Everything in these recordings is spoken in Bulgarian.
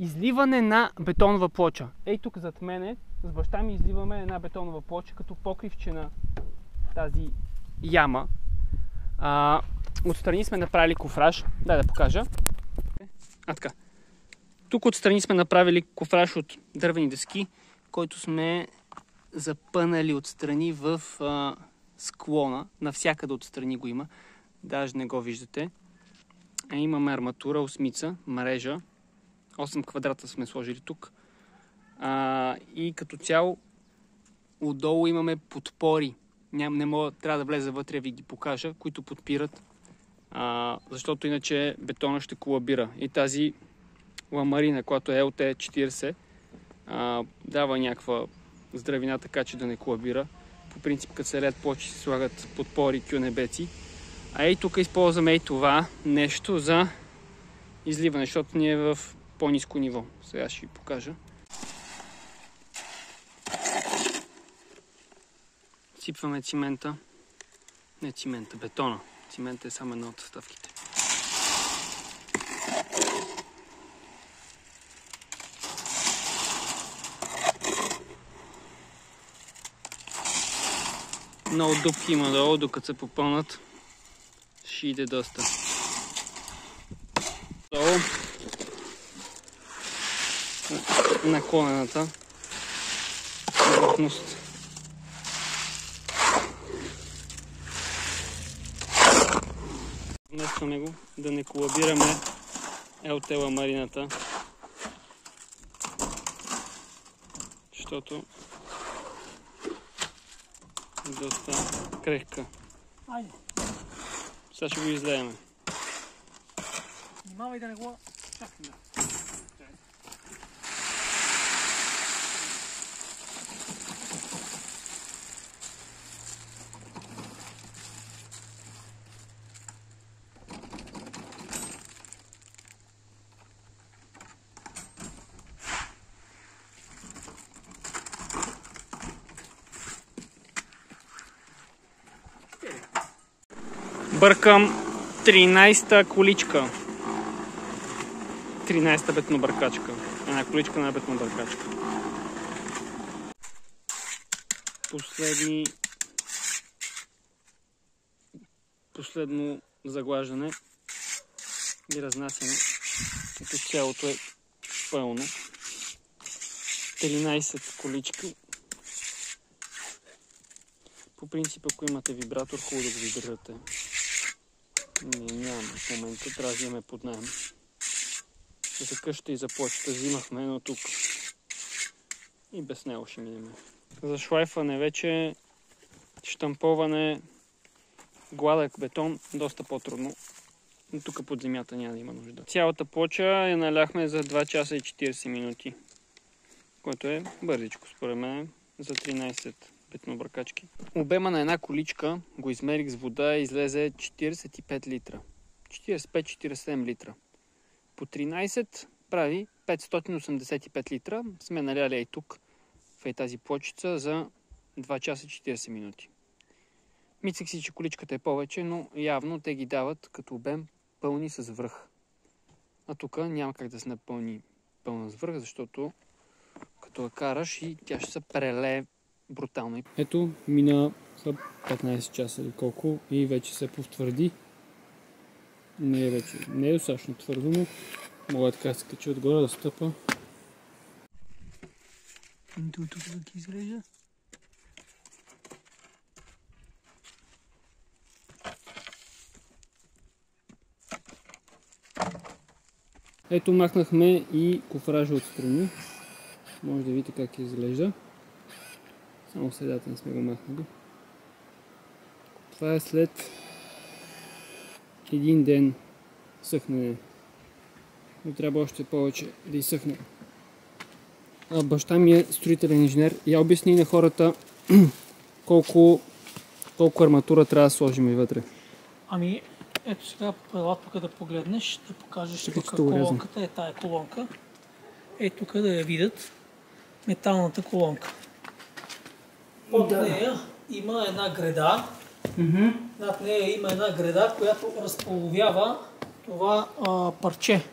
изливане на бетонова плоча. Ей тук зад мене, с баща ми изливаме една бетонова плоча като покривче на тази яма. Отстрани сме направили кофраж. Дай да покажа. Така. Тук отстрани сме направили кофраж от дървени дъски, който сме запънали отстрани в склона. Навсякъде отстрани го има. Даже не го виждате. Имаме арматура, осмица, мрежа. 8 квадрата сме сложили тук. И като цяло отдолу имаме подпори. Не мога, трябва да влеза вътре и ви ги покажа, които подпират. Защото иначе бетона ще колабира. И тази ламарина, която е LT40, дава някаква здравина, така че да не колабира. По принцип, като се леят плочи, се слагат подпори, кюнебеци. И тук използваме и това нещо за изливане, защото ни е в по-ниско ниво. Сега ще ви покажа. Сипваме цимента. Не цимента, бетона. Цимента е само една от съставките. Много дупки има долу, докато се попълнат. Ще иде доста. Долу наклонената повърхност. Вместваме го, да не колабираме ЛТ ламарината, защото е доста крехка. Айде. Сега ще го излееме. Внимавай да не го чакаме. Бъркам 13-та количка. 13-та бетонобъркачка. Една количка на бетонобъркачка. Последно заглаждане и разнасяне. Като цялото е пълно. 13 колички. По принцип, ако имате вибратор, хубаво да го вибрирате. Нямаме в момента, трябва да имаме под наем. За къща и за плочата взимахме, но тук и без него ще минем. За шлайфане вече, щамповане, гладък бетон, доста по-трудно. Но тук под земята няма да има нужда. Цялата плоча я наляхме за 2 часа и 40 минути. Което е бързичко според мен за 13 бетонобъркачки. Обема на една количка го измерих с вода и излезе 45 литра. 45-47 литра. По 13 прави 585 литра. Сме наляли и тук в тази плочица за 2 часа и 40 минути. Мислех си, че количката е повече, но явно те ги дават като обем пълни с връх. А тук няма как да се напълни пълна с връх, защото като я караш и тя ще се прелее брутално. Ето, мина 15 часа или колко и вече се повтвърди. Не е достатъчно твърдо, но мога така да се качи отгоре да стъпа. Тук да ги изрежа. Ето, махнахме и кофража отстрани. Може да видите как изглежда. Само средата не сме го махнали. Това е след един ден съхнене. Но трябва още повече да изсъхне. Баща ми е строителен инженер. Я обясни на хората колко арматура трябва да сложим и вътре. Ами, ето сега ела тук да погледнеш, да покажеш тук колонката. Е тая колонка. Ето тук да я видят металната колонка. Под нея има една греда. Над нея има една греда, която разполовява това парче.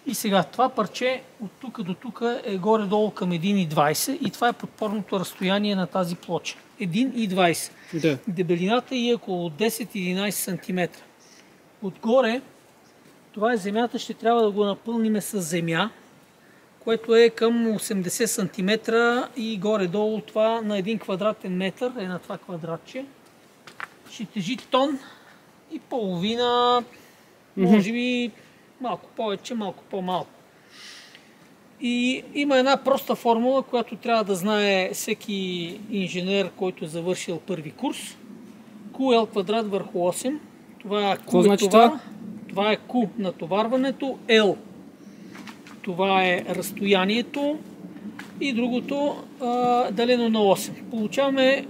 И сега това парче от тук до тук е горе-долу към 1,20 и това е подпорното разстояние на тази плоча. 1,20. Да. Дебелината е около 10-11 см. Отгоре, това е земята, ще трябва да го напълним с земя, което е към 80 см и горе-долу това на 1 квадратен метър, е на това квадратче. Ще тежи тон и половина, може би малко повече, малко по-малко. И има една проста формула, която трябва да знае всеки инженер, който е завършил първи курс. QL квадрат върху 8. Това е Q значи товар. Това е Q натоварването. L. Това е разстоянието. И другото делено на 8. Получаваме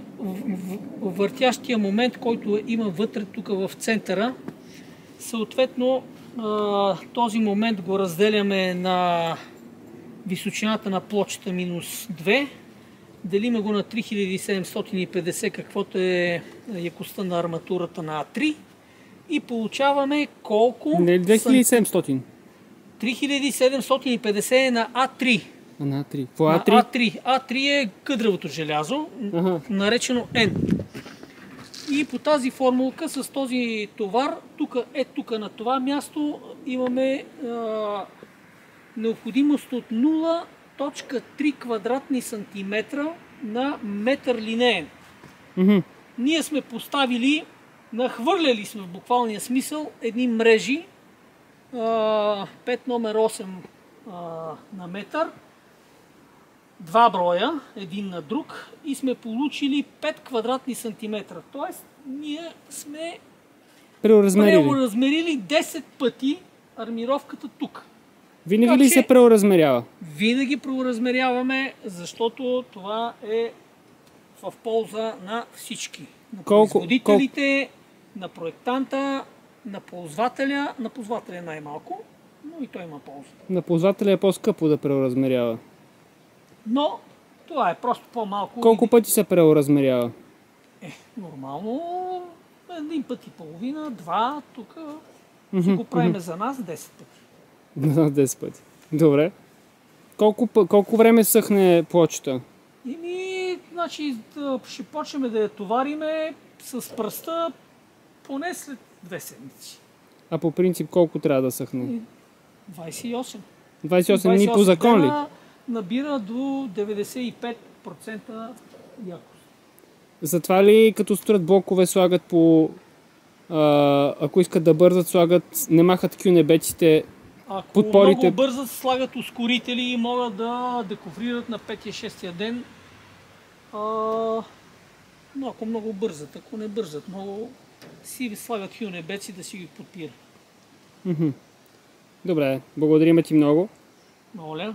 въртящия момент, който има вътре тук в центъра. Съответно, този момент го разделяме на височината на плочата минус 2. Делиме го на 3750, каквото е якостта на арматурата на А3. И получаваме колко? Не 2700. 3750 е на А3. На А3. Какво е А3? А3 е къдравото желязо, наречено N. И по тази формулка с този товар, тук на това място имаме необходимост от 0,3 квадратни сантиметра на метър линеен. Ние сме поставили, нахвърляли сме в буквалния смисъл едни мрежи 5 номер 8 на метър, два броя, един на друг, и сме получили 5 квадратни сантиметра. Тоест, ние сме преоразмерили 10 пъти армировката тук. Винаги ли се преоразмерява? Винаги преоразмеряваме, защото това е в полза на всички. На производителите, на проектанта, на ползвателя. На ползвателя най-малко, но и той има полза. На ползвателя е по-скъпо да преоразмерява. Но това е просто по-малко. Колко пъти се преоразмерява? Нормално един път и половина, два, тук ще го правим за нас 10 пъти. За нас 10 пъти. Добре. Колко време съхне плочата? Значи ще почнем да я товариме с пръста поне след 2 седмици. А по принцип колко трябва да съхне? 28. 28 дни по закон ли? Набира до 95% якост. Затова ли като строят блокове слагат по... ако искат да бързат, слагат, не махат кюнебеците, подпорите? Ако много бързат, слагат ускорители и могат да дековрират на 5-6 ден. Но ако много бързат, ако не бързат много, си слагат кюнебеци да си ги подпира. Добре, благодарим ти много. Моля.